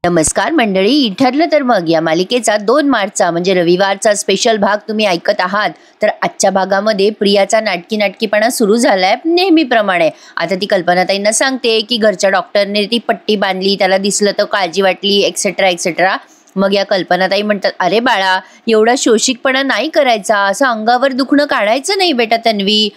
नमस्कार मंडळी, ठरलं तर मग या मालिकेचा 2 मार्चचा म्हणजे रविवारचा स्पेशल भाग तुम्ही ऐकत आहात। तर आजच्या भागामध्ये प्रियाचा नाटकीपणा सुरू झालाय नेहमीप्रमाणे। आता ती कल्पनाताईंना सांगते की घरच्या डॉक्टरने ती पट्टी बांधली, त्याला दिसलं तर काळजी वाटली एक्सेट्रा एक्सेट्रा। मग या कल्पनाताई म्हणतात, अरे बाळा, एवढा शोषिकपणा नाही करायचा, असं अंगावर दुखणं काढायचं नाही बेटा तन्वी।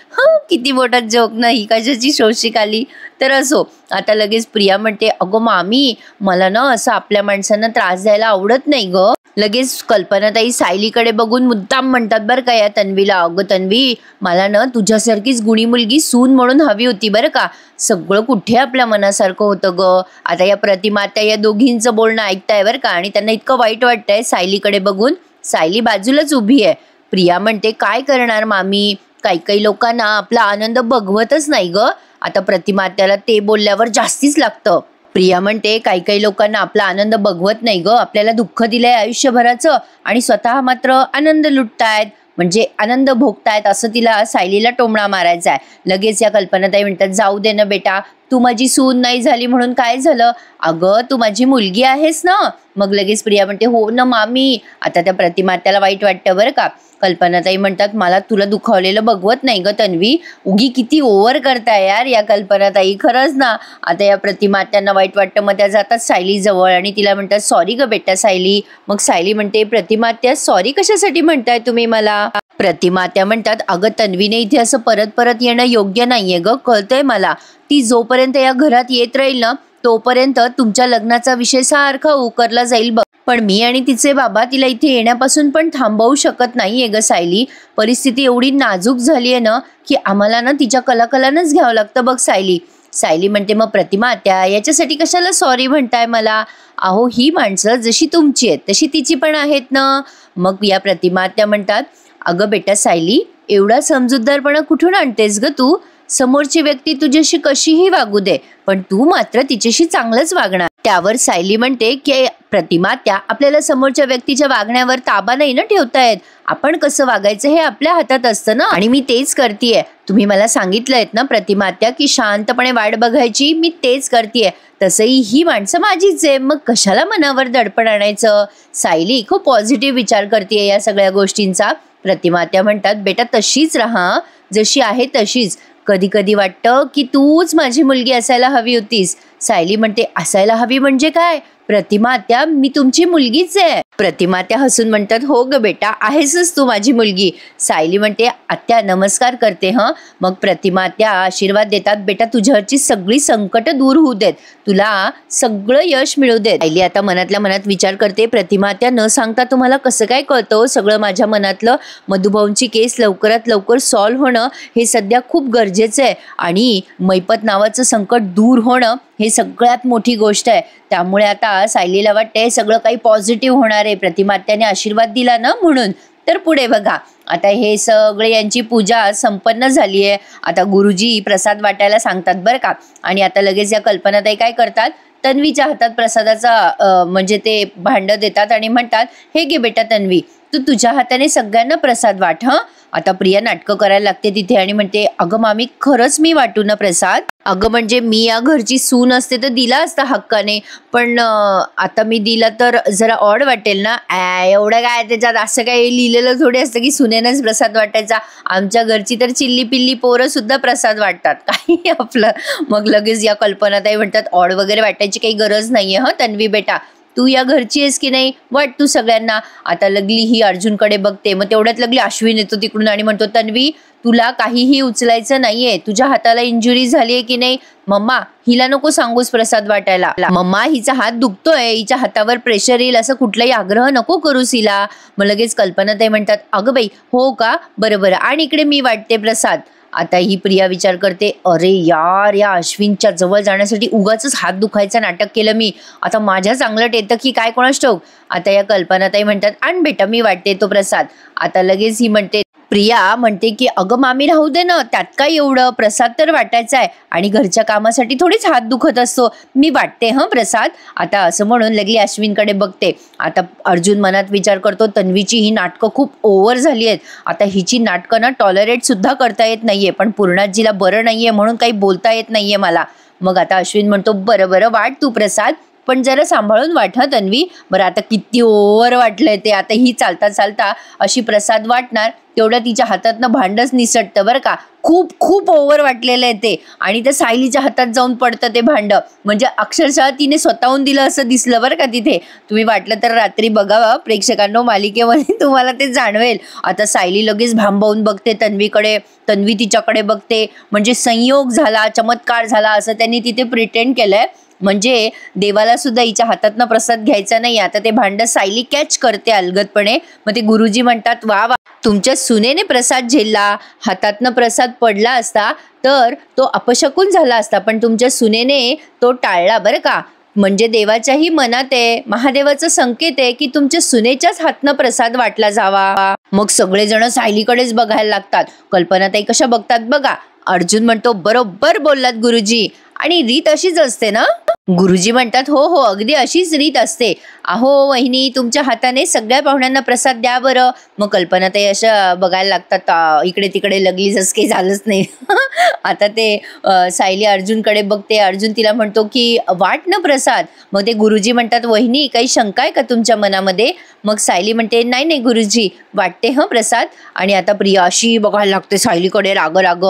किती मोठा जोक नाही, कशाची शोषिक आली तर असो। आता लगेच प्रिया म्हणते, अगो मामी, मला ना असं आपल्या माणसांना त्रास द्यायला आवडत नाही ग। लगेच कल्पनाताई सायलीकडे बघून मुद्दाम म्हणतात बरं का या तन्वीला, अगं तन्वी, मला ना तुझ्यासारखीच गुणी मुलगी सून म्हणून हवी होती बरं का। सगळं कुठे आपल्या मनासारखं होतं ग। आता या प्रतिमा त्या या दोघींचं बोलणं ऐकताय बरं का, आणि त्यांना इतकं वाईट वाटतंय सायलीकडे बघून। सायली बाजूलाच उभी आहे। प्रिया म्हणते, काय करणार मामी, काही लोकांना आपला आनंद बघवतच नाही ग। आता प्रतिमा त्याला ते बोलल्यावर जास्तीच लागतं। प्रिया म्हणते, काही लोकांना आपला आनंद बघवत नाही ग, आपल्याला दुःख दिलंय आयुष्यभराचं आणि स्वतः मात्र आनंद लुटतायत, म्हणजे आनंद भोगतायत, असं तिला सायलीला टोमणा मारायचा आहे। लगेच या कल्पनाताई म्हणतात, जाऊ दे ना बेटा, तू माझी सून नाही झाली म्हणून काय झालं, अगं तू माझी मुलगी आहेस ना। मग लगेच प्रिया म्हणते, हो ना मामी। आता त्या प्रतिमा त्याला वाईट वाटतं बरं का। कल्पनाताई म्हणतात, मला तुला दुखावलेलं बघवत नाही ग तन्वी, उगी किती ओव्हर करताय यार या कल्पनाताई, खरंच ना। आता या प्रतिमा त्यांना वाईट वाटतं, मग त्या जातात सायली जवळ आणि तिला म्हणतात, सॉरी ग बेटा सायली। मग सायली म्हणते, प्रतिमा त्या सॉरी कशासाठी म्हणताय तुम्ही मला। प्रतिमा त्या म्हणतात, अगं तन्वीने इथे असं परत परत येणं योग्य नाहीये ग, कळतंय मला। ती जोपर्यंत या घरात येत राहील ना तोपर्यंत तुमच्या लग्नाचा विषय सारखा उकरला जाईल बघ, पण मी आणि तिचे बाबा तिला इथे येण्यापासून पण थांबवू शकत नाहीये ग सायली। परिस्थिती एवढी नाजूक झालीये ना की आम्हाला ना तिच्या कलाकलानच घ्यावं लागतं बघ सायली। सायली म्हणते, मग प्रतिमा त्या याच्यासाठी कशाला सॉरी म्हणताय मला, अहो ही माणसं जशी तुमची आहेत तशी तिची पण आहेत ना। मग या प्रतिमा त्या म्हणतात, अगं बेटा सायली, एवढा समजूतदारपणा कुठून आणतेस ग तू, समोरची व्यक्ती तुझ्याशी कशीही वागू दे पण तू मात्र तिच्याशी चांगलंच वागणार। त्यावर सायली म्हणते की प्रतिमा त्या आपल्याला समोरच्या व्यक्तीच्या वागण्यावर ताबा नाही ना ठेवता येत, आपण कसं वागायचं हे आपल्या हातात असतं ना, आणि मी तेच करतेय। तुम्ही मला सांगितलंयत ना प्रतिमा त्या की शांतपणे वाट बघायची, मी तेच करतेय। तसंही ही माणसं माझीच आहे, मग कशाला मनावर दडपण आणायचं। सायली खूप पॉझिटिव्ह विचार करतेय या सगळ्या गोष्टींचा। प्रतिमा त्या म्हणतात, बेटा तशीच राहा, जशी आहे तशीच। कधी कधी वाटतं की तूच माझी मुलगी असायला हवी होतीस। सायली म्हणते, असायला हवी म्हणजे काय, प्रतिमा त्या मी तुमची मुलगीच आहे। प्रतिमा त्या हसून म्हणतात, हो ग बेटा, आहेसच तू माझी मुलगी। सायली म्हणते, आत्या नमस्कार करते ह। मग प्रतिमा त्या आशीर्वाद देतात, बेटा तुझ्यावरची सगळी संकट दूर होऊ देत, तुला सगळं यश मिळू देत। सायली आता मनातल्या मनात विचार करते, प्रतिमा त्या न सांगता तुम्हाला कसं काय कळतं सगळं माझ्या मनातलं। मधुभाऊंची केस लवकरात लवकर सॉल्व्ह होणं हे सध्या खूप गरजेचं आहे, आणि मैपत नावाचं संकट दूर होणं हे सगळ्यात मोठी गोष्ट आहे। त्यामुळे आता सायलीला वाटतंय सगळं काही पॉझिटिव्ह होणार आहे, प्रतिमा त्याने आशीर्वाद दिला ना म्हणून। तर पुढे बघा, आता हे सगळे यांची पूजा संपन्न झाली आहे। आता गुरुजी प्रसाद वाटायला सांगतात बरं का, आणि आता लगेच या कल्पनाताई काय करतात, तन्वीच्या हातात प्रसादाचा म्हणजे ते भांड देतात आणि म्हणतात, हे घे बेटा तन्वी, तू तुझ्या हाताने सगळ्यांना प्रसाद वाट ह। आता प्रिया नाटकं करायला लागते तिथे आणि म्हणते, अगं मामी खरंच मी वाटू ना प्रसाद, अगं म्हणजे मी या घरची सून असते तर दिला असता हक्काने, पण आता मी दिला तर जरा ऑड वाटेल ना। एवढं काय त्याच्यात, असं काही लिहिलेलं थोडे असतं की सुनेनच प्रसाद वाटायचा, आमच्या घरची तर चिल्ली पिल्ली पोरं सुद्धा प्रसाद वाटतात काही आपलं। मग लगेच या कल्पनाताई म्हणतात, ऑड वगैरे वाटायची काही गरज नाहीये ह तन्वी बेटा, तू या घरची आहेस की नाही, वाट तू सगळ्यांना। आता लगली ही अर्जुनकडे बघते, मग तेवढ्यात लगली अश्विन येतो तिकडून आणि म्हणतो, तन्वी तुला काहीही उचलायचं नाहीये, तुझ्या हाताला इंजुरी झालीये की नाही, मम्मा हिला नको सांगूस प्रसाद वाटायला, मम्मा हिचा हात दुखतोय, हिच्या हातावर प्रेशर येईल असं कुठलाही आग्रह नको करूस हिला। मग लगेच कल्पनाताई म्हणतात, अगं बाई हो का, बरं आणि इकडे मी वाटते प्रसाद। आता ही प्रिया विचार करते, अरे यार, या अश्विनच्या जवळ जाण्यासाठी उगाच हात दुखायचं नाटक केलं मी, आता माझ्या चांगलं येतं की काय कोणास ठाऊक। आता या कल्पनाताई म्हणतात, आण बेटा मी वाटते तो प्रसाद। आता लगेच ही म्हणते, प्रिया म्हणते की अगं मामी राहू दे ना, त्यात काय एवढं, प्रसाद तर वाटायचा आहे आणि घरच्या कामासाठी थोडीच हात दुखत असतो, मी वाटते ह प्रसाद। आता असं म्हणून लगली अश्विनकडे बघते। आता अर्जुन मनात विचार करतो, तन्वीची ही नाटकं खूप ओव्हर झाली आहेत, आता हिची नाटकं ना टॉलरेट सुद्धा करता येत नाहीये, पण पूर्णाजीला बरं नाहीये म्हणून काही बोलता येत नाहीये मला। मग आता अश्विन म्हणतो, बरं वाट तू प्रसाद, पण जरा सांभाळून वाट हं तन्वी. बरं आता किती ओव्हर वाटलंय ते. आता ही चालता चालता अशी प्रसाद वाटणार तेवढं तिच्या हातातनं भांडच निसटतं बरं का. खूप खूप ओव्हर वाटलेलं आहे ते. आणि त्या सायलीच्या हातात जाऊन पडतं ते भांड. म्हणजे अक्षरशः तिने स्वतःहून दिलं असं दिसलं बरं का तिथे. तुम्ही वाटलं तर रात्री बघावा प्रेक्षकांनो मालिकेमध्ये, तुम्हाला ते जाणवेल. आता सायली लगेच भांबावून बघते तन्वीकडे, तन्वी तिच्याकडे बघते. म्हणजे संयोग झाला, चमत्कार झाला असं त्यांनी तिथे प्रिटेंड केलंय. म्हणजे देवाला सुद्धा हिच्या हातातनं प्रसाद घ्यायचा नाही. आता ते भांड सायली कॅच करते अलगदपणे. मग ते गुरुजी म्हणतात, वा वा, तुमच्या सुनेने प्रसाद झेलला. हातातनं प्रसाद पडला असता तर तो अपशकुन झाला असता, पण तुमच्या सुनेने तो टाळला बरं का. म्हणजे देवाच्याही मनात आहे, महादेवाचा संकेत आहे की तुमच्या सुनेच्याच हातनं प्रसाद वाटला जावा. मग सगळेजण सायलीकडेच बघायला लागतात. कल्पनाताई कशा बघतात बघा. अर्जुन म्हणतो, बरोबर बोललात गुरुजी, आणि रीत अशीच असते ना. गुरुजी म्हणतात, हो हो, अगदी अशीच रीत असते. अहो वहिनी, तुमच्या हाताने सगळ्या पाहुण्यांना प्रसाद द्या बरं. मग कल्पनाताई अशा बघायला लागतात, इकडे तिकडे लगलीच असं काही झालंच नाही. आता ते सायली अर्जुनकडे बघते. अर्जुन तिला म्हणतो की वाट ना प्रसाद. मग ते गुरुजी म्हणतात, वहिनी काही शंका आहे का तुमच्या मनामध्ये. मग सायली म्हणते, नाही नाही गुरुजी, वाटते हं प्रसाद. आणि आता प्रिया अशी बघायला लागते सायलीकडे राग राग.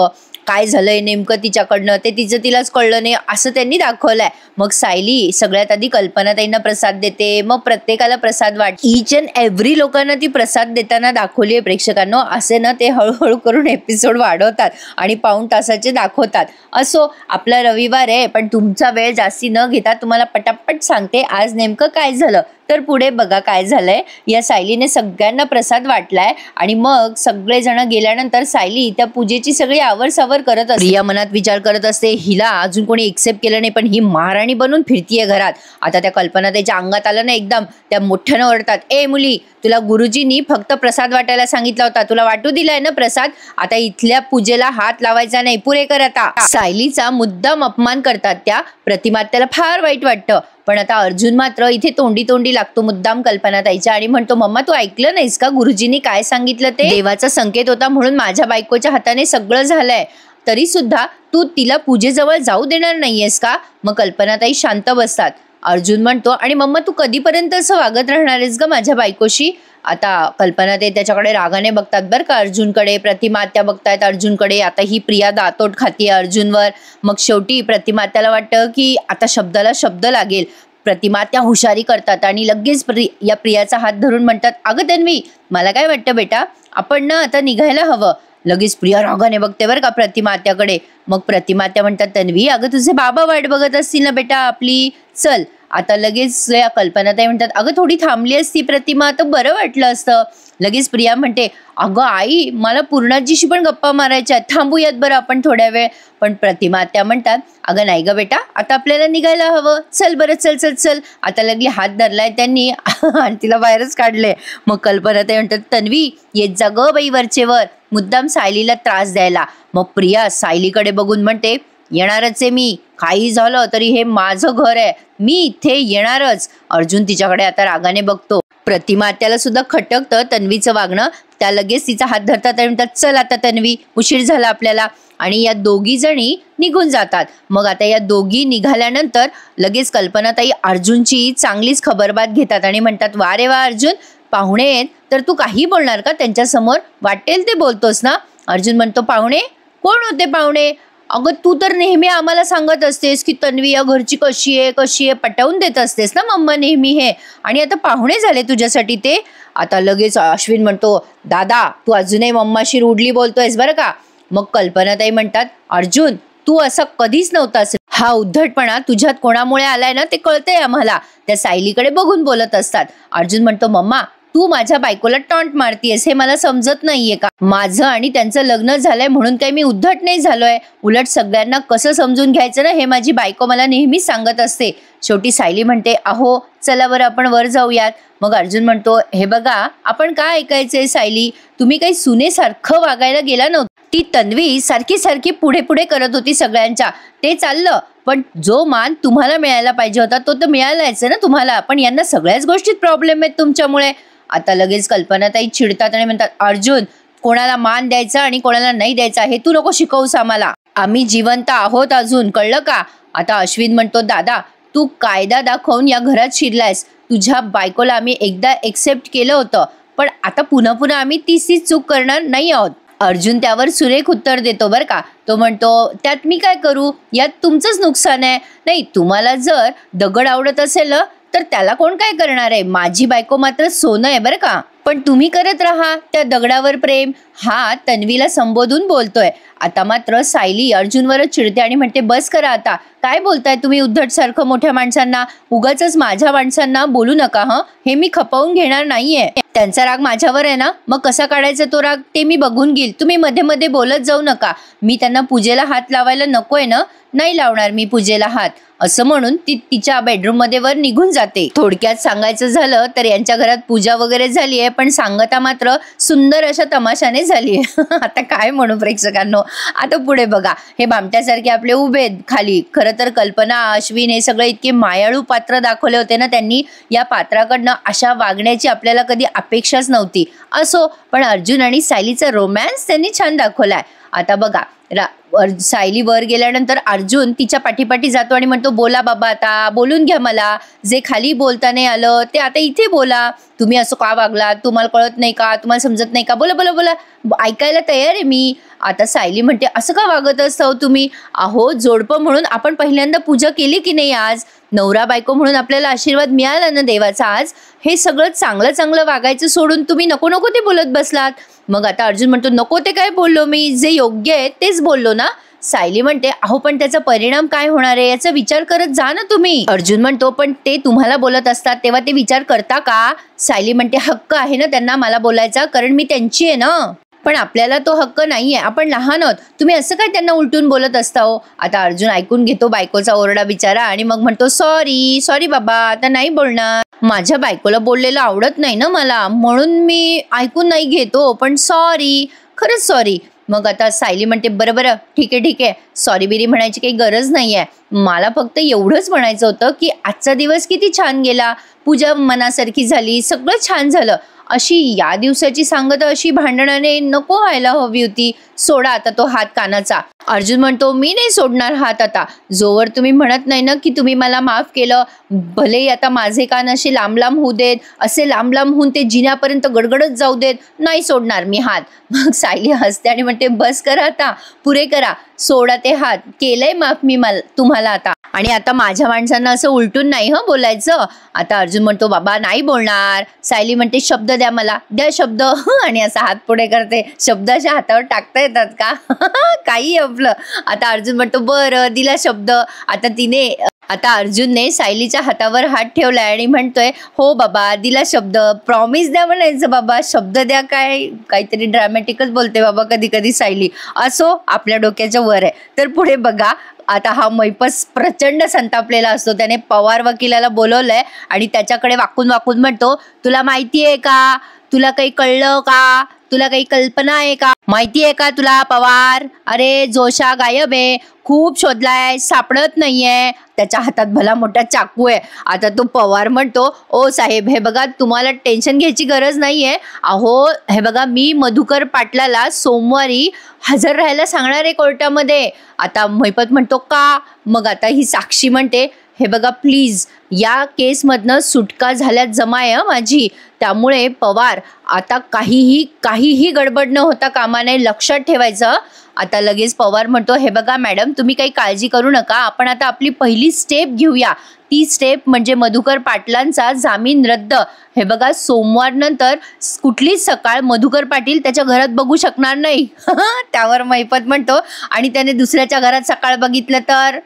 काय झालंय नेमकं तिच्याकडनं ते तिलाच कळलं नाही असं त्यांनी दाखवलंय. मग सायली सगळ्यात आधी कल्पनाताईंना प्रसाद देते, मग प्रत्येकाला प्रसाद ईच अँड एव्हरी लोकांना ती प्रसाद देताना दाखवली आहे प्रेक्षकांनो. असे ना ते हळूहळू करून एपिसोड वाढवतात आणि पाऊण तासाचे दाखवतात. असो, आपला रविवार आहे, पण तुमचा वेळ जास्ती न घेता तुम्हाला पटापट सांगते आज नेमकं काय झालं. तर पुढे बघा काय झालंय. या सायलीने सगळ्यांना प्रसाद वाटलाय आणि मग सगळेजण गेल्यानंतर सायली त्या पूजेची सगळी आवरसावर करत असते. प्रिया मनात विचार करत असते, हिला अजून कोणी एक्सेप्ट केलं नाही, पण ही महाराणी बनून फिरतीये घरात. आता त्या कल्पना त्याच्या अंगात आलं ना एकदम. त्या मोठ्यानं ओरडतात, ए मुली, तुला गुरुजींनी फक्त प्रसाद वाटायला सांगितला होता, तुला वाटू दिलाय ना प्रसाद. आता इथल्या पूजेला हात लावायचा नाही, पुरे कर आता. सायलीचा मुद्दाम अपमान करतात त्या प्रतिमात. त्याला फार वाईट वाटतं. पण आता अर्जुन मात्र इथे तोंडी लागतो मुद्दाम कल्पनाताईच्या आणि म्हणतो, मम्मा तू ऐकलं नाहीस का गुरुजींनी काय सांगितलं ते. देवाचा संकेत होता म्हणून माझ्या बायकोच्या हाताने सगळं झालंय, तरी सुद्धा तू तिला पूजेजवळ जाऊ देणार नाहीयेस का. मग कल्पनाताई शांत बसतात. अर्जुन म्हणतो, आणि मम्मा तू कधीपर्यंत असं वागत राहणार आहेस ग माझ्या बायकोशी. आता कल्पनाताई त्याच्याकडे रागाने बघतात बरं का अर्जुनकडे. प्रतिमा त्या बघतायत अर्जुनकडे. आता ही प्रिया दातोट खातीये अर्जुनवर. मग शेवटी प्रतिमा त्याला वाटतं की आता शब्दाला शब्द लागेल. प्रतिमा त्या हुशारी करतात आणि लगेच या प्रियाचा हात धरून म्हणतात, अगं तन्वी, मला काय वाटतं बेटा, आपण ना आता निघायला हवं. लगेच प्रिया रागाने बघते बरं का प्रतिमात्याकडे. मग प्रतिमात्या म्हणतात, तन्वी अगं तुझे बाबा वाट बघत असतील ना बेटा आपली, चल. आता लगेच या कल्पनाताई म्हणतात, अगं थोडी थांबली असती प्रतिमा तर बरं वाटलं असतं. लगेच प्रिया म्हणते, अगं आई, मला पूर्णाजीशी पण गप्पा मारायच्या, थांबूयात बरं आपण थोड्या वेळ. पण प्रतिमा त्या म्हणतात, अगं नाही ग बेटा, आता आपल्याला निघायला हवं, चल बरं, चल चल चल. आता लगली हात धरलाय त्यांनी आणि तिला बाहेरच काढले. मग कल्पनाताई म्हणतात, तन्वी येत जा ग बाई वरचेवर, मुद्दाम सायलीला त्रास द्यायला. मग प्रिया सायलीकडे बघून म्हणते, येणारच आहे मी, काही झालं तरी हे माझं घर आहे, मी इथे येणारच. अर्जुन तिच्याकडे आता रागाने बघतो. प्रतिमा त्याला सुद्धा खटकतं तन्वीचं वागणं. त्या लगेच तिचा हात धरतात आणि म्हणतात, चल आता तन्वी, उशीर झाला आपल्याला. आणि या दोघी जणी निघून जातात. मग आता या दोघी निघाल्यानंतर लगेच कल्पनाताई अर्जुनची चांगलीच खबरबात घेतात आणि म्हणतात, वा रे वा अर्जुन, पाहुणे आहेत तर तू काही बोलणार का त्यांच्यासमोर, वाटेल ते बोलतोस ना. अर्जुन म्हणतो, पाहुणे कोण होते पाहुणे. अगं तू तर नेहमी आम्हाला सांगत असतेस की तन्वी या घरची कशी आहे पटवून देत असतेस ना मम्मा नेहमी हे, आणि आता पाहुणे झाले तुझ्यासाठी ते. आता लगेच अश्विन म्हणतो, दादा तू अजूनही मम्माशी रूडली बोलतोयस बरं का. मग कल्पनाताई म्हणतात, अर्जुन तू असा कधीच नव्हतास, हा उद्धटपणा तुझ्यात कोणामुळे आलाय ना ते कळतंय आम्हाला. त्या सायलीकडे बघून बोलत असतात. अर्जुन म्हणतो, मम्मा तू माझ्या बायकोला टॉन्ट मारतीयस हे मला समजत नाहीये का. माझं आणि त्यांचं लग्न झालंय म्हणून काही मी उद्धट नाही झालोय, उलट सगळ्यांना कसं समजून घ्यायचं ना हे माझी बायको मला नेहमीच सांगत असते. शेवटी सायली म्हणते, अहो चला बरं आपण वर जाऊयात. मग अर्जुन म्हणतो, हे बघा आपण काय ऐकायचंय सायली, तुम्ही काही सुनेसारखं वागायला गेला नव्हता. ती तन्वी सारखी सारखी पुढे पुढे करत होती सगळ्यांच्या, ते चाललं, पण जो मान तुम्हाला मिळायला पाहिजे होता तो तर मिळालायच ना तुम्हाला, पण यांना सगळ्याच गोष्टीत प्रॉब्लेम आहेत तुमच्यामुळे. आता लगेच कल्पनाताई चिडतात आणि म्हणतात, अर्जुन कोणाला मान द्यायचा आणि कोणाला नाही द्यायचा हे तू नको शिकवूस आम्हाला, आम्ही जिवंत आहोत अजून, कळलं का. आता अश्विन म्हणतो, दादा तू कायदा दाखवून या घरात शिरलायस. तुझ्या बायकोला आम्ही एकदा एक्सेप्ट केलं होतं, पण आता पुन्हा पुन्हा आम्ही तीच चूक करणार नाही आहोत. अर्जुन त्यावर सुरेख उत्तर देतो बरं का. तो म्हणतो, त्यात मी काय करू, यात तुमचंच नुकसान आहे. नाही, तुम्हाला जर दगड आवडत असेल ना तर त्याला कोण काय करणार आहे. माझी बायको मात्र सोनं आहे बरं का. पण तुम्ही करत राहा त्या दगडावर प्रेम. हा तन्वीला संबोधून बोलतोय. आता मात्र सायली अर्जुनवरच चिडते आणि म्हणते, बस करा आता. काय बोलताय तुम्ही उद्धट सारखं मोठ्या माणसांना. उगाच माझ्या माणसांना बोलू नका. हे मी खपवून घेणार नाहीये. त्यांचा राग माझ्यावर आहे ना, मग कसा काढायचा तो राग ते मी बघून घेईल. तुम्ही मध्ये मध्ये बोलत जाऊ नका. मी त्यांना पूजेला हात लावायला नकोय ना, नाही लावणार मी पूजेला हात. असं म्हणून ती तिच्या बेडरूम मध्ये वर निघून जाते. थोडक्यात सांगायचं झालं तर यांच्या घरात पूजा वगैरे झाली आहे, पण सांगता मात्र सुंदर अशा तमाशाने झाली आहे. आता काय म्हणू प्रेक्षकांनो. आता पुढे बघा, हे भामट्यासारखे आपले उभे खाली. खरं तर कल्पना, अश्विन हे सगळे इतके मायाळू पात्र दाखवले होते ना त्यांनी. या पात्राकडनं अशा वागण्याची आपल्याला कधी अपेक्षाच नव्हती. असो, पण अर्जुन आणि सायलीचा रोमॅन्स त्यांनी छान दाखवलाय. आता बघा, सायली वर गेल्यानंतर अर्जुन तिच्या पाठीपाठी जातो आणि म्हणतो, बोला बाबा, आता बोलून घ्या. मला जे खाली बोलता नाही आलं ते आता इथे बोला. तुम्ही असं का वागलात, तुम्हाला कळत नाही का, तुम्हाला समजत नाही का, बोला बोला बोला, ऐकायला तयार आहे मी. आता सायली म्हणते, असं का वागत असतो तुम्ही. अहो, जोडपं म्हणून आपण पहिल्यांदा पूजा केली की नाही आज. नवरा बायको म्हणून आपल्याला आशीर्वाद मिळाला ना देवाचा आज. हे सगळं चांगलं चांगलं वागायचं सोडून तुम्ही नको नको ते बोलत बसलात. मग आता अर्जुन म्हणतो, नको ते काय बोललो मी, जे योग्य आहे तेच बोललो ना. सायली म्हणते, अहो पण त्याचा परिणाम काय होणार आहे याचा विचार करत जा ना तुम्ही. अर्जुन म्हणतो, पण ते तुम्हाला बोलत असतात तेव्हा ते विचार करता का. सायली म्हणते, हक्क आहे ना त्यांना मला बोलायचा, कारण मी त्यांची आहे ना. पण आपल्याला तो हक्क नाहीये, आपण लहान आहोत. तुम्ही असं काय त्यांना उलटून बोलत असता हो. आता अर्जुन ऐकून घेतो बायकोचा ओरडा बिचारा आणि मग म्हणतो, सॉरी बाबा, आता नाही बोलणार. माझ्या बायकोला बोललेलं आवडत नाही ना मला, म्हणून मी ऐकून नाही घेतो, पण सॉरी, खरंच सॉरी. मग आता सायली म्हणते, बरं ठीक आहे, सॉरी बिरी म्हणायची काही गरज नाहीये. मला फक्त एवढंच म्हणायचं होतं की आजचा दिवस किती छान गेला, पूजा मनासारखी झाली, सगळं छान झालं. अशी या दिवसाची सांगता अशी भांडणाने नको व्हायला हवी होती. सोडा आता तो हात कानाचा. अर्जुन म्हणतो, मी नाही सोडणार हात आता, जोवर तुम्ही म्हणत नाही ना की तुम्ही मला माफ केलं. भले आता माझे कान असे लांब लांब होऊ देत, असे लांब लांब होऊन ते जिन्यापर्यंत गडगडत जाऊ देत, नाही सोडणार मी हात. मग सायली हसते आणि म्हणते, बस करा आता, पुरे करा, सोडा ते हात, केलंय माफ मी तुम्हाला आता. आणि आता माझ्या माणसांना असं उलटून नाही बोलायचं. आता अर्जुन म्हणतो, बाबा नाही बोलणार. सायली म्हणते, शब्द द्या मला, द्या शब्द. आणि असा हात पुढे करते. शब्द अशा हातावर टाकता येतात का. काही आपलं. आता अर्जुन म्हणतो, बरं दिला शब्द. आता अर्जुनने सायलीच्या हातावर हात ठेवलाय आणि म्हणतोय, हो बाबा दिला शब्द, प्रॉमिस द्या म्हणायचं बाबा, शब्द द्या. काहीतरी ड्रामॅटिकच बोलते बाबा कधी कधी सायली. असो, आपल्या डोक्याच्या वर आहे. तर पुढे बघा, आता हा मैपस प्रचंड संतापलेला असतो. त्याने पवार वकिलाला बोलवलंय आणि त्याच्याकडे वाकून म्हणतो, तुला माहिती आहे का, तुला काही कळलं का, तुला काही कल्पना आहे का, माहिती आहे का तुला पवार. अरे जोशा गायब आहे, खूप शोधलाय, सापडत नाहीये. त्याच्या हातात भला मोठा चाकू आहे. आता तो पवार म्हणतो, ओ साहेब, हे बघा तुम्हाला टेन्शन घ्यायची गरज नाहीये. अहो हे बघा, मी मधुकर पाटलाला सोमवारी हजर राहायला सांगणार आहे कोर्टामध्ये. आता मैपत म्हणतो, का. मग आता ही साक्षी म्हणते, हे बघा प्लीज, या केसमधनं सुटका झाल्यात जमाय माझी. त्यामुळे पवार आता काहीही गडबड न होता कामा नये, लक्षात ठेवायचं. आता लगेच पवार म्हणतो, हे बघा मॅडम, तुम्ही काही काळजी करू नका, आपण आता आपली पहिली स्टेप घेऊया. ती स्टेप म्हणजे मधुकर पाटलांचा जामीन रद्द. हे बघा, सोमवार नंतर कुठलीच सकाळ मधुकर पाटील त्याच्या घरात बघू शकणार नाही. त्यावर मैपत म्हणतो, आणि त्याने दुसऱ्याच्या घरात सकाळ बघितलं तर.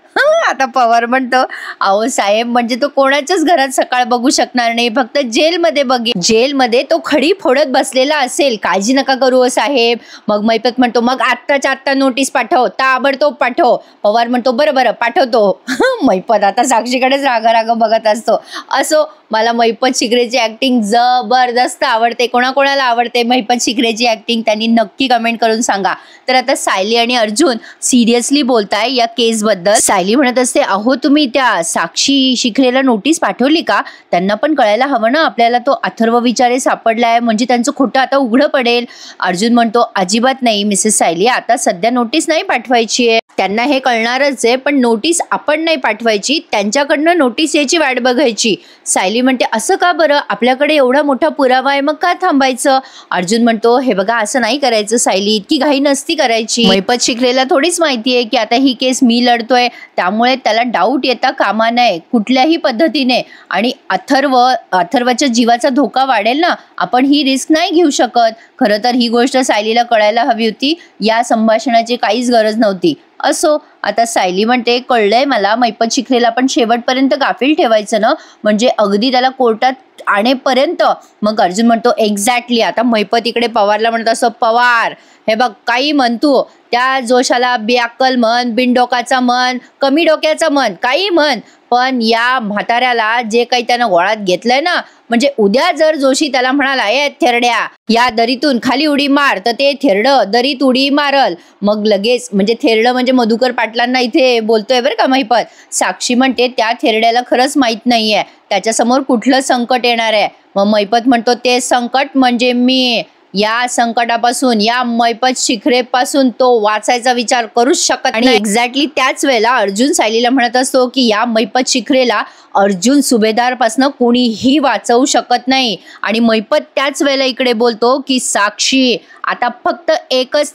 आता पवार म्हणतो, अहो साहेब, म्हणजे तो कोणाच्याच घरात सकाळ बघू शकणार नाही, फक्त जेलमध्ये बघेल. जेलमध्ये तो खडी फोडत बसलेला असेल, काळजी नका करू साहेब. मग मैपत म्हणतो, मग आत्ताच्या आत्ता नोटीस पाठव, ताबडतोब पाठव. पवार म्हणतो, बरं पाठवतो. मैपत आता साक्षीकडेच राग बघत असतो. असो, मला मैपत शिकरेची ऍक्टिंग जबरदस्त आवडते. कोणाकोणाला आवडते मैपत शिकरेची ऍक्टिंग त्यांनी नक्की कमेंट करून सांगा. तर आता सायली आणि अर्जुन सिरियसली बोलताय या केस बद्दल. सायली म्हणत असते, अहो तुम्ही त्या साक्षी शिखरेला नोटीस पाठवली का, त्यांना पण कळायला हवं ना आपल्याला तो अथर्व विचारे सापडलाय, म्हणजे त्यांचं खोटं आता उघडं पडेल. अर्जुन म्हणतो, अजिबात नाही मिसेस सायली, आता सध्या नोटीस नाही पाठवायची आहे. त्यांना हे कळणारच आहे, पण नोटीस आपण नाही पाठवायची, त्यांच्याकडनं नोटीस याची वाट बघायची. सायली म्हणते असं का बरं, आपल्याकडे एवढा मोठा पुरावा आहे, मग का थांबायचं. अर्जुन म्हणतो हे बघा असं नाही करायचं सायली, इतकी घाई नसती करायची. मैपत शिखरेला थोडीच माहिती आहे की आता ही केस मी लढतोय, त्यामुळे त्याला डाऊट येता कामा नये कुठल्याही पद्धतीने. आणि अथर्वच्या जीवाचा धोका वाढेल ना, आपण ही रिस्क नाही घेऊ शकत. खरं तर ही गोष्ट सायलीला कळायला हवी होती, या संभाषणाची काहीच गरज नव्हती. असो, आता सायली म्हणते कळलंय मला, मैपत शिखरेला पण शेवटपर्यंत गाफील ठेवायचं ना, म्हणजे अगदी त्याला कोर्टात आणेपर्यंत. मग अर्जुन म्हणतो एक्झॅक्टली. आता मैपत इकडे पवारला म्हणतो असं, पवार हे बघ काही म्हण तू, त्या जोशाला बेअक्कल म्हण, बिनडोकाचा म्हण, कमी डोक्याचा म्हण, काही म्हण, पण या म्हाताऱ्याला जे काही त्यानं गोळात घेतलंय ना, म्हणजे उद्या जर जोशी त्याला म्हणाला ए थेरड्या या दरीतून खाली उडी मार, तर ते थेरडं दरीत उडी मारल. मग लगेच, म्हणजे थेरडं म्हणजे मधुकर पाटलांना इथे बोलतोय बरं का मैपत. साक्षी म्हणते त्या थेरड्याला खरंच माहित नाहीये त्याच्यासमोर कुठलं संकट येणार आहे. मग मैपत म्हणतो ते संकट म्हणजे मी. या संकटापासून, या मैपत शिखरेपासून तो वाचायचा विचार करूच शकत नाही. एक्झॅक्टली त्याच वेळेला अर्जुन सायलीला म्हणत असतो की या मैपत शिखरेला अर्जुन सुभेदारपासून कोणीही वाचवू शकत नाही. आणि मैपत त्याच वेळेला इकडे बोलतो की साक्षी आता फक्त एकच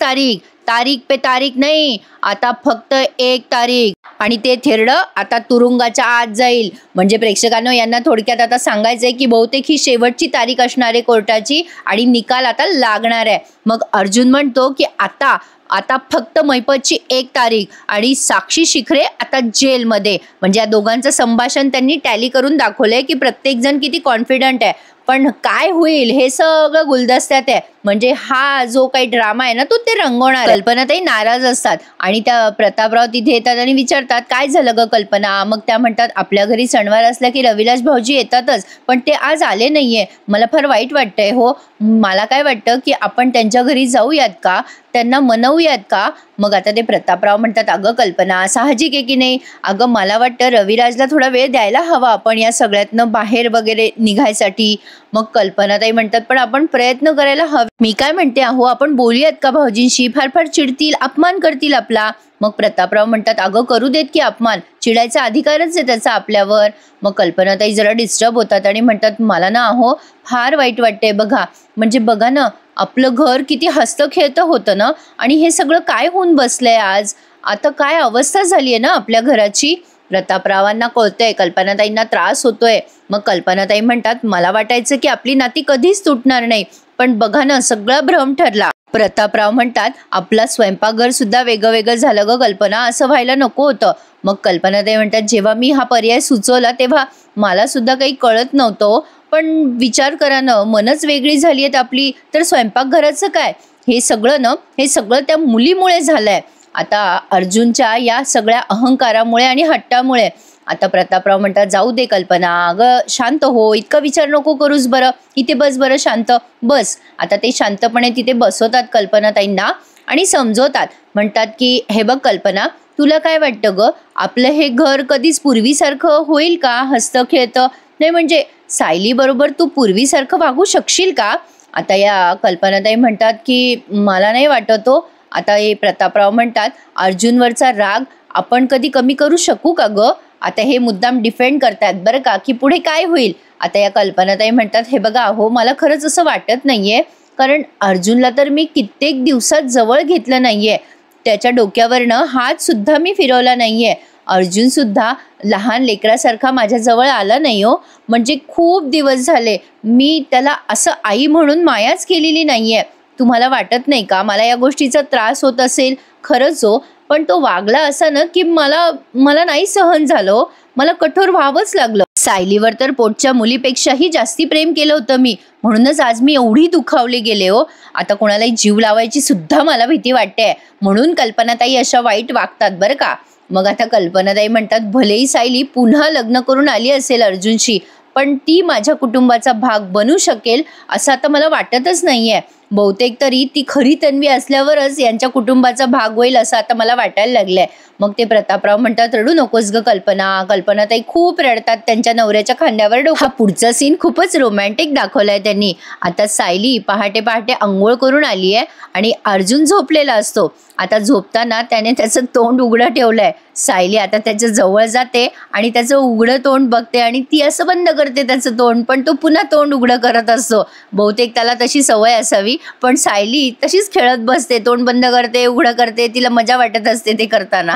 तारीख पे तारीख नाही, आता फक्त एक तारीख, आणि ते थेरडं आता तुरुंगाच्या आत जाईल. म्हणजे प्रेक्षकांनो यांना थोडक्यात आता सांगायचंय की बहुतेक ही शेवटची तारीख असणार आहे कोर्टाची आणि निकाल आता लागणार आहे. मग अर्जुन म्हणतो की आता फक्त मैपतची एक तारीख आणि साक्षी शिखरे आता जेलमध्ये. म्हणजे या दोघांचं संभाषण त्यांनी टॅली करून दाखवलंय की प्रत्येक जण किती कॉन्फिडंट आहे, पण काय होईल हे सगळं गुलदस्त्यात आहे. म्हणजे हा जो काही ड्रामा आहे ना तो ते रंगवणार. कल्पनाताई नाराज असतात आणि त्या प्रतापराव तिथे येतात आणि विचारतात काय झालं ग कल्पना. मग त्या म्हणतात आपल्या घरी सणवार असला की रविलास भाऊजी येतातच, पण ते आज आले नाहीये, मला फार वाईट वाटतंय हो. मला काय वाटतं की आपण त्यांच्या घरी जाऊयात का, त्यांना मनवूयात का. मग आता ते प्रतापराव म्हणतात अगं कल्पना साहजिक आहे की नाही, अगं मला वाटतं रविराजला थोडा वेळ द्यायला हवा आपण या सगळ्यातनं बाहेर वगैरे निघायसाठी. मग कल्पनाताई म्हणतात पण आपण प्रयत्न करायला हवे. मी काय म्हणते अहो आपण बोलूयात का भाऊजींशी, फार फार चिडतील, अपमान करतील आपला. मग प्रतापराव म्हणतात अगं करू देत की अपमान, चिडायचा अधिकारच आहे त्याचा आपल्यावर. मग कल्पनाताई जरा डिस्टर्ब होतात आणि म्हणतात मला ना अहो फार वाईट वाटतंय बघा, म्हणजे बघा ना आपलं घर किती हसतं खेळतं होतं ना, आणि हे सगळं काय होऊन बसलंय आज, आता काय अवस्था झाली आहे ना आपल्या घराची. प्रतापरावांना कळतंय कल्पनाताईंना त्रास होतोय. मग कल्पनाताई म्हणतात मला वाटायचं की आपली नाती कधीच तुटणार नाही, पण बघा ना सगळा भ्रम ठरला. प्रतापराव म्हणतात आपला स्वयंपाकघर सुद्धा वेगळं वेगळं झालं ग कल्पना, असं व्हायला नको होतं. मग कल्पनाताई म्हणतात जेव्हा मी हा पर्याय सुचवला तेव्हा मला सुद्धा काही कळत नव्हतं, पण विचार करा ना मनच वेगळी झाली आहेत आपली, तर स्वयंपाकघराचं काय. हे सगळं त्या मुलीमुळे झालंय. आता अर्जुनच्या या सगळ्या अहंकारामुळे आणि हट्टामुळे. आता प्रतापराव म्हणतात जाऊ दे कल्पना, अगं शांत हो, इतका विचार नको करूस बरं, इथे बस बरं शांत बस. आता ते शांतपणे तिथे बसवतात कल्पनाताईंना आणि समजवतात. म्हणतात की हे बघ कल्पना तुला काय वाटतं ग, आपलं हे घर कधीच पूर्वीसारखं होईल का, हसतं खेळतं, नाही म्हणजे सायली बरोबर तू पूर्वीसारखं वागू शकशील का. आता या कल्पनाताई म्हणतात की मला नाही वाटत हो. आता हे प्रतापराव म्हणतात अर्जुनवरचा राग आपण कधी कमी करू शकू का ग. आता हे मुद्दाम डिफेंड करतात बरं का की पुढे काय होईल. आता या कल्पनाताई म्हणतात हे बघा हो मला खरंच असं वाटत नाहीये, कारण अर्जुनला तर मी कित्येक दिवसात जवळ घेतलं नाहीये, त्याच्या डोक्यावरनं हात सुद्धा मी फिरवला नाहीये. अर्जुन सुद्धा लहान लेकरासारखा माझ्या जवळ आला नाही हो, म्हणजे खूप दिवस झाले मी त्याला असं आई म्हणून मायाच केलेली नाहीये. तुम्हाला वाटत नाही का मला या गोष्टीचा त्रास होत असेल, खरंच हो, पण तो वागला असा ना की मला नाही सहन झालं, मला कठोर व्हावंच लागलं. सायलीवर तर पोटच्या मुलीपेक्षाही जास्ती प्रेम केलं होतं मी, म्हणूनच आज मी एवढी दुखावली गेले हो. आता कोणालाही जीव लावायची सुद्धा मला भीती वाटते, म्हणून कल्पनाताई अशा वाईट वागतात बरं का. मग आता कल्पनाताई म्हणतात भलेही सायली पुन्हा लग्न करून आली असेल अर्जुनशी, पण ती माझ्या कुटुंबाचा भाग बनू शकेल असं आता मला वाटतच नाहीये. बहुतेक तरी ती खरी तन्वी असल्यावरच यांच्या कुटुंबाचा भाग होईल असं आता मला वाटायला लागलंय. मग ते प्रतापराव म्हणतात, रडू नकोस ग कल्पना. कल्पनाताई खूप रडतात, त्यांच्या नवऱ्याच्या खांद्यावर डोकं. हा पुढचा सीन खूपच रोमॅन्टिक दाखवलाय त्यांनी. आता सायली पहाटे पहाटे अंघोळ करून आली आहे आणि अर्जुन झोपलेला असतो. आता झोपताना त्याने त्याचं तोंड उघडं ठेवलंय. सायली आता त्याच्या जवळ जाते आणि त्याचं उघडं तोंड बघते आणि ती असं बंद करते त्याचं तोंड, पण तो पुन्हा तोंड उघडं करत असतो. बहुतेक त्याला तशी सवय असावी, पण सायली तशीच खेळत बसते, तोंड बंद करते उघडं करते, तिला मजा वाटत असते ते करताना.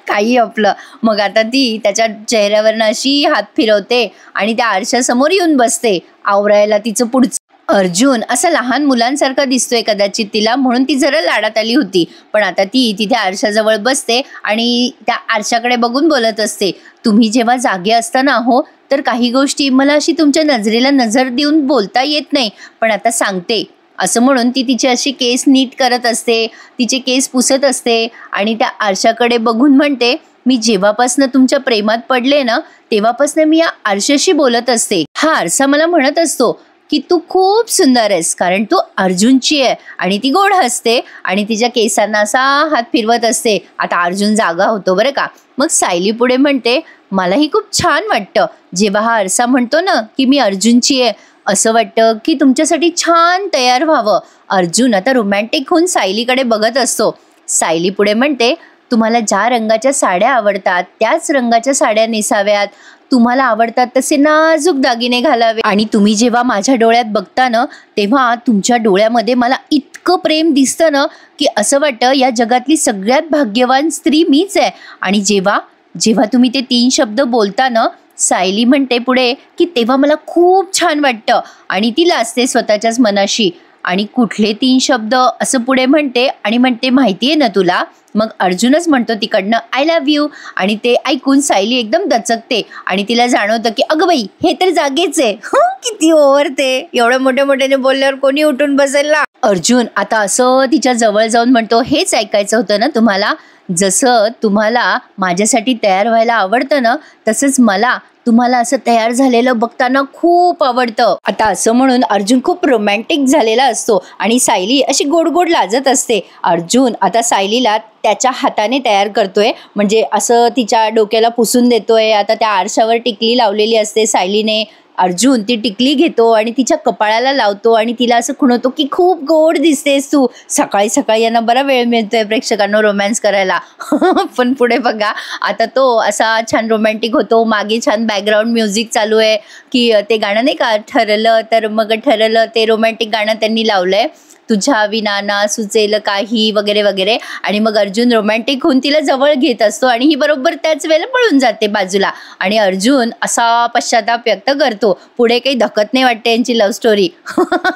काही आपलं. मग आता ती त्याच्या चेहऱ्यावरनं अशी हात फिरवते आणि त्या आरशासमोर येऊन बसते आवरायला तिचं पुढचं. अर्जुन असं लहान मुलांसारखा दिसतोय कदाचित तिला, म्हणून ती जरा लाडात आली होती. पण आता ती तिथे आरशाजवळ बसते आणि त्या आरशाकडे बघून बोलत असते, तुम्ही जेव्हा जागे असताना हो तर काही गोष्टी मला अशी तुमच्या नजरेला नजर देऊन बोलता येत नाही, पण आता सांगते. असं म्हणून ती तिचे अशी केस नीट करत असते, तिचे केस पुसत असते आणि त्या आरशाकडे बघून म्हणते, मी जेव्हापासनं तुमच्या प्रेमात पडले ना तेव्हापासनं मी या आरशाशी बोलत असते. हा आरसा मला म्हणत असतो की तू खूप सुंदर आहेस, कारण तू अर्जुनची आहे. आणि ती गोड हसते आणि तिच्या केसांना असा हात फिरवत असते. आता अर्जुन जागा होतो बरं का. मग सायली पुढे म्हणते, मलाही खूप छान वाटतं जेव्हा हा आरसा म्हणतो ना की मी अर्जुनची आहे. असं वाटतं की तुमच्यासाठी छान तयार व्हावं. अर्जुन आता रोमॅन्टिक होऊन सायलीकडे बघत असतो. सायली पुढे म्हणते, तुम्हाला ज्या रंगाच्या साड्या आवडतात त्याच रंगाच्या साड्या नेसाव्यात, तुम्हाला आवडतात तसे नाजूक दागिने घालावे, आणि तुम्ही जेव्हा माझ्या डोळ्यात बघता ना तेव्हा तुमच्या डोळ्यामध्ये मला इतकं प्रेम दिसतं ना की असं वाटतं या जगातली सगळ्यात भाग्यवान स्त्री मीच आहे. आणि जेव्हा जेव्हा तुम्ही ते 3 शब्द बोलता ना, सायली म्हणते पुढे की तेव्हा मला खूप छान वाटतं. आणि ती लाजते स्वतःच्याच मनाशी. आणि कुठले 3 शब्द असं पुढे म्हणते आणि म्हणते, माहिती आहे ना तुला. मग अर्जुनच म्हणतो तिकडनं, आय लव्ह यू. आणि ते ऐकून सायली एकदम दचकते आणि तिला जाणवतं की अगं बाई हे तर जागेच आहे. किती ओव्हर ते, एवढं मोठ्या मोठ्याने बोलल्यावर कोणी उठून बसेल ना. अर्जुन आता असं तिच्या जवळ जाऊन म्हणतो, हेच ऐकायचं होतं ना तुम्हाला. जसं तुम्हाला माझ्यासाठी तयार व्हायला आवडतं ना तसंच मला तुम्हाला असं तयार झालेलं बघताना खूप आवडतं. आता असं म्हणून अर्जुन खूप रोमॅन्टिक झालेला असतो आणि सायली अशी गोड गोड लाजत असते. अर्जुन आता सायलीला त्याच्या हाताने तयार करतोय, म्हणजे असं तिच्या डोक्याला पुसून देतोय. आता त्या आरशावर टिकली लावलेली असते सायलीने. अर्जुन ती टिकली घेतो आणि तिच्या कपाळाला लावतो आणि तिला असं खुणवतो की खूप गोड दिसतेस तू. सकाळी सकाळी यांना बरा वेळ मिळतोय प्रेक्षकांना रोमॅन्स करायला. पण पुढे बघा आता तो असा छान रोमॅन्टिक होतो. मागे छान बॅकग्राऊंड म्युझिक चालू आहे की ते गाणं नाही का, ठरलं तर मग ठरलं, ते रोमॅन्टिक गाणं त्यांनी लावलंय, तुझ्या विना ना सुचेल काही वगैरे वगैरे. आणि मग अर्जुन रोमॅन्टिक होऊन तिला जवळ घेत असतो आणि ही बरोबर त्याच वेळेला पळून जाते बाजूला. आणि अर्जुन असा पश्चाताप व्यक्त करतो. पुढे काही धकत नाही वाटते यांची लव्ह स्टोरी.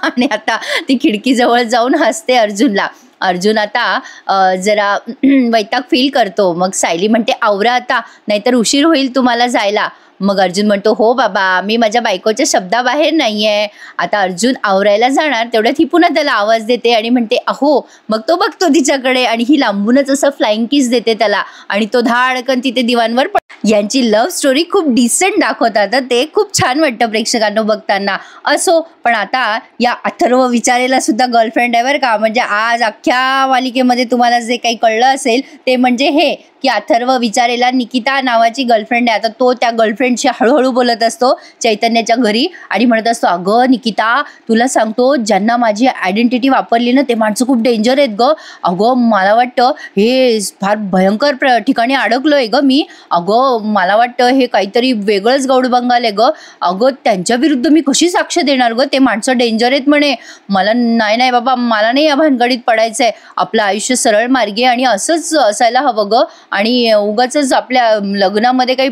आणि आता ती खिडकीजवळ जाऊन हसते अर्जुनला. अर्जुन आता जरा वैताग फील करतो. मग सायली म्हणते, आवरा आता नाहीतर उशीर होईल तुम्हाला जायला. मग अर्जुन म्हणतो, हो बाबा मी माझ्या बायकोच्या शब्दाबाहेर नाही आहे. आता अर्जुन आवरायला जाणार तेवढ्यात ही पुन्हा त्याला आवाज देते आणि म्हणते अहो. मग तो बघतो तिच्याकडे आणि ही लांबूनच असं फ्लाइंग किस देते त्याला आणि तो धाडकन तिथे दिवाणवर. यांची लव्ह स्टोरी खूप डिसेंट दाखवतात, ते खूप छान वाटतं प्रेक्षकांना बघताना. असो, पण आता या अथर्व विचारेला सुद्धा गर्लफ्रेंड आहे बरं का. म्हणजे आज अख्ख्या मालिकेमध्ये तुम्हाला जे काही कळलं असेल ते म्हणजे हे की अथर्व विचारेला निकिता नावाची गर्लफ्रेंड आहे. आता तो त्या गर्लफ्रेंडशी हळूहळू बोलत असतो चैतन्याच्या घरी आणि म्हणत असतो, अगं निकिता तुला सांगतो, ज्यांना माझी आयडेंटिटी वापरली ना ते माणसं खूप डेंजर आहेत ग. अगं मला वाटतं हे फार भयंकर ठिकाणी अडकलोय ग मी. अगं मला वाटतं हे काहीतरी वेगळंच गौड बंगाल आहे ग. अगं त्यांच्या विरुद्ध मी कशी साक्ष देणार ग, ते माणसं डेंजर आहेत म्हणे. मला नाही बाबा, मला नाही या भानगडीत पडायचं आहे. आपलं आयुष्य सरळ मार्गी आणि असंच असायला हवं ग. आणि उगाच आपल्या लग्नामध्ये काही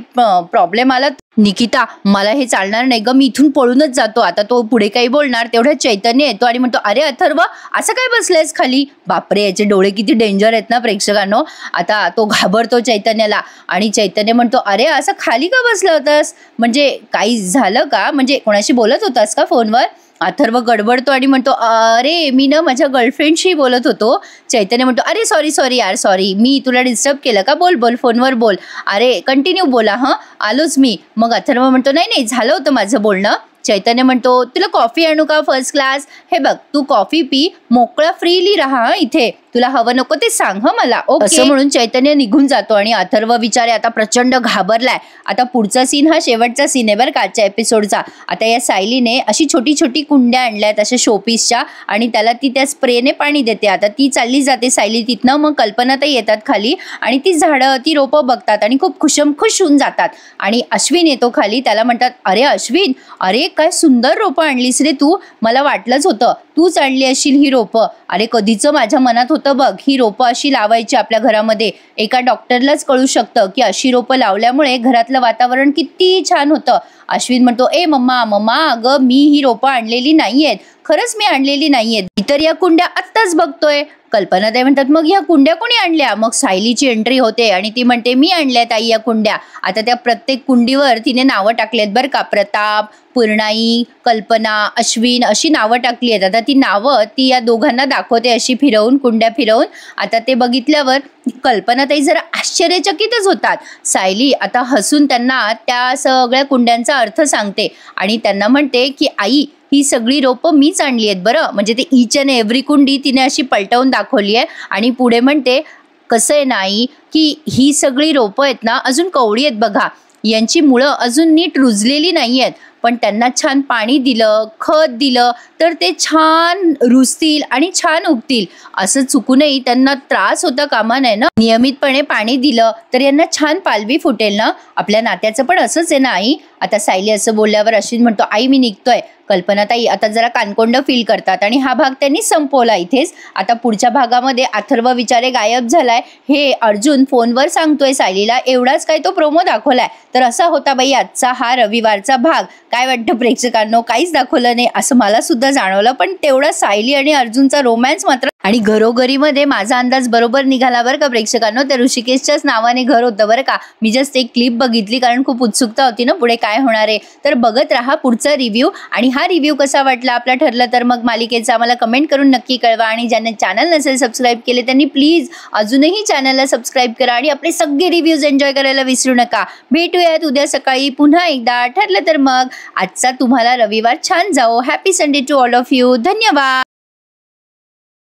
प्रॉब्लेम आला निकिता मला हे चालणार नाही ग, मी इथून पळूनच जातो. आता तो पुढे काही बोलणार तेवढ्या चैतन्य येतो आणि म्हणतो, अरे अथर्व असं काय बसलायस खाली. बापरे याचे डोळे किती डेंजर आहेत ना प्रेक्षकांनो. आता तो घाबरतो चैतन्याला आणि चैतन्य म्हणतो, अरे असं खाली का बसला होतास, म्हणजे काही झालं का, म्हणजे कोणाशी बोलत होतास का फोनवर. अथर्व गडबडतो आणि म्हणतो, अरे मी ना माझ्या गर्लफ्रेंडशी बोलत होतो. चैतन्य म्हणतो, अरे सॉरी यार सॉरी, मी तुला डिस्टर्ब केलं का, बोल फोनवर बोल. अरे कंटिन्यू बोला, हां आलोच मी. मग अथर्व म्हणतो, नाही झालं होतं माझं बोलणं. चैतन्य म्हणतो तुला कॉफी आणू का फर्स्ट क्लास? हे बघ तू कॉफी पी, मोकळा फ्रीली राहा इथे, तुला हवं नको ते सांग मला. असं म्हणून चैतन्य निघून जातो आणि अथर्व बिचारे आता प्रचंड घाबरलाय. आता पुढचा सीन हा शेवटचा सीन आहे बरं का आजच्या एपिसोडचा. आता या सायलीने अशी छोटी छोटी कुंड्या आणल्यात अशा शोपीसच्या आणि त्याला ती त्या स्प्रेने पाणी देते. आता ती चालली जाते सायली तिथनं. मग कल्पनाताई येतात खाली आणि ती झाडं ती रोपं बघतात आणि खूप खुश होऊन जातात. आणि अश्विन येतो खाली, त्याला म्हणतात अरे अश्विन, अरे काय सुंदर रोपं आणलीस रे तू, मला वाटलंच होतं तूच आणली असशील ही रोपं. अरे कधीच माझ्या मनात होतं बघ ही रोपं अशी लावायची आपल्या घरामध्ये. एका डॉक्टरलाच कळू शकतं की अशी रोपं लावल्यामुळे घरातलं वातावरण किती छान होतं. अश्विन म्हणतो ए मम्मा अगं मी ही रोपं आणलेली नाहीयेत, खरंच मी आणलेली नाहीयेत, इतर या कुंड्या आत्ताच बघतोय. कल्पनाताई म्हणतात मग ह्या कुंड्या कोणी आणल्या? मग सायलीची एंट्री होते आणि ती म्हणते मी आणल्या ताई या कुंड्या. आता त्या प्रत्येक कुंडीवर तिने नावं टाकलेत बरं का, प्रताप, पूर्णाई, कल्पना, अश्विन अशी नावं टाकली आहेत. आता ती नावं ती या दोघांना दाखवते अशी फिरवून, कुंड्या फिरवून. आता ते बघितल्यावर कल्पनाताई जरा आश्चर्यचकितच होतात. सायली आता हसून त्यांना त्या सगळ्या कुंड्यांचा अर्थ सांगते आणि त्यांना म्हणते की आई ही सगळी रोपं मीच आणली आहेत बरं. म्हणजे ते ईच अँड एव्हरी कुंडी तिने अशी पलटवून दाखवली आहे आणि पुढे म्हणते कसं आहे ना आई की ही सगळी रोपं आहेत ना अजून कवळी आहेत बघा, यांची मुळं अजून नीट रुजलेली नाही आहेत, पण त्यांना छान पाणी दिलं, खत दिलं तर ते छान रुजतील आणि छान उगतील. असं चुकूनही त्यांना त्रास होता कामा नये ना. नियमितपणे पाणी दिलं तर यांना छान पालवी फुटेल ना. आपल्या नात्याचं पण असंच आहे ना आई. आता सायली असं बोलल्यावर अश्विन म्हणतो आई मी निघतोय. कल्पनाताई आता जरा कानकोंड फील करतात आणि हा भाग त्यांनी संपवला इथेच. आता पुढच्या भागामध्ये अथर्व विचारे गायब झालाय हे अर्जुन फोनवर सांगतोय सायलीला. एवढाच काय तो प्रोमो दाखवलाय. तर असा होता बाई आजचा हा रविवारचा भाग. काय वाटतं प्रेक्षकांनो? काहीच दाखवलं नाही असं मला सुद्धा जाणवलं, पण तेवढा सायली आणि अर्जुनचा रोमॅन्स मात्र. आणि घरोघरी मध्ये माझा अंदाज बरोबर निघाला बरं का प्रेक्षकांनो. त्या ऋषिकेशच्याच नावाने घर होतं बरं का. मी जस्ट एक क्लिप बघितली कारण खूप उत्सुकता होती ना पुढे काय होणार आहे. तर बघत राहा पुढचा रिव्ह्यू. आणि हा रिव्ह्यू कसा वाटला आपला ठरलं तर मग मालिकेचा आम्हाला कमेंट करून नक्की कळवा. आणि ज्यांनी चॅनल नसेल सबस्क्राईब केले त्यांनी प्लीज अजूनही चॅनलला सबस्क्राईब करा आणि आपले सगळे रिव्ह्यूज एन्जॉय करायला विसरू नका. भेटूयात उद्या सकाळी पुन्हा एकदा. ठरलं तर मग आजचा तुम्हाला रविवार छान जाओ. Happy Sunday to all of you. धन्यवाद.